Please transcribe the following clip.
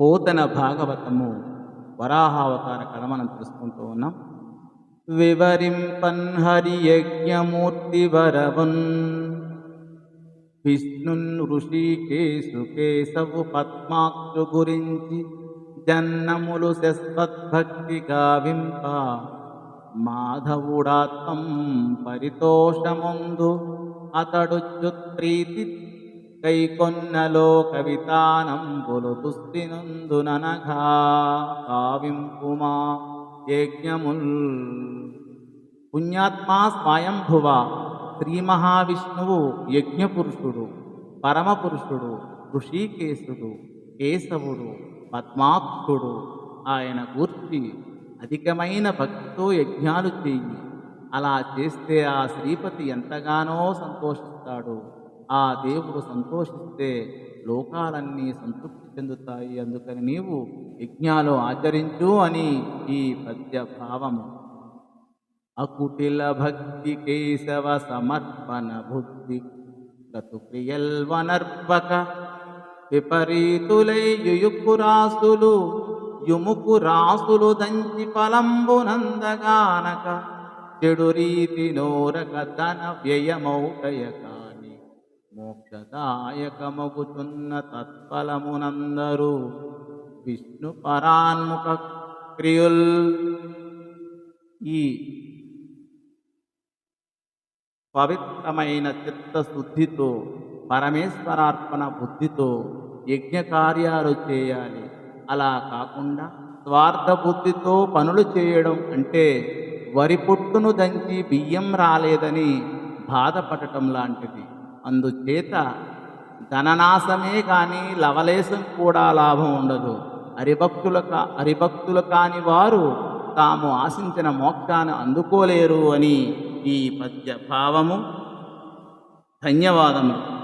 పోతన భాగవతము వరాహావతార కథ మనం తెలుసుకుంటూ ఉన్నాం. వివరింపన్ హరి యజ్ఞమూర్తి వరవున్ విష్ణున్ ఋషికేశు కేశవు పద్మాక్షు గురించి జన్నములు శస్వద్భక్తి గావింప మాధవుడాత్మం పరితోషముందు అతడు ప్రీతి కైకొన్నలో కవితానంబులు దుస్తినందుననఘా కావింపుమా యజ్ఞముల్. పుణ్యాత్మా స్వయంభువ శ్రీ మహావిష్ణువు యజ్ఞపురుషుడు, పరమపురుషుడు, ఋషికేశుడు, కేశవుడు, పద్మాక్షుడు. ఆయన గూర్చి అధికమైన భక్తితో యజ్ఞాలు చెయ్యి. అలా చేస్తే ఆ శ్రీపతి ఎంతగానో సంతోషిస్తాడు. ఆ దేవుడు సంతోషిస్తే లోకాలన్నీ సంతృప్తి చెందుతాయి. అందుకని నీవు యజ్ఞాలు ఆచరించు అని ఈ పద్య భావము. అకుటిల భక్తి కేశవ సమర్పణ బుద్ధి క్రియల్వనర్పక విపరీతులై యుయుకురాసులు యుముకు రాసులు దంచి ఫలంబునందగానక చెడు రీతి నోరక ధన వ్యయమౌటయ కాని మోక్షదాయకమగుచున్న తత్ఫలమునందరూ విష్ణు పరాన్ముఖ క్రియుల్. ఈ పవిత్రమైన చిత్తశుద్ధితో పరమేశ్వరార్పణ బుద్ధితో యజ్ఞ కార్యాలు చేయాలి. అలా కాకుండా స్వార్థ బుద్ధితో పనులు చేయడం అంటే వరి పొట్టును దంచి బియ్యం రాలేదని బాధపడటం లాంటిది. అందుచేత ధననాశమే కానీ లవలేశం కూడా లాభం ఉండదు. హరిభక్తులు కాని వారు తాము ఆశించిన మోక్షాన్ని అందుకోలేరు అని ఈ పద్య భావము. ధన్యవాదములు.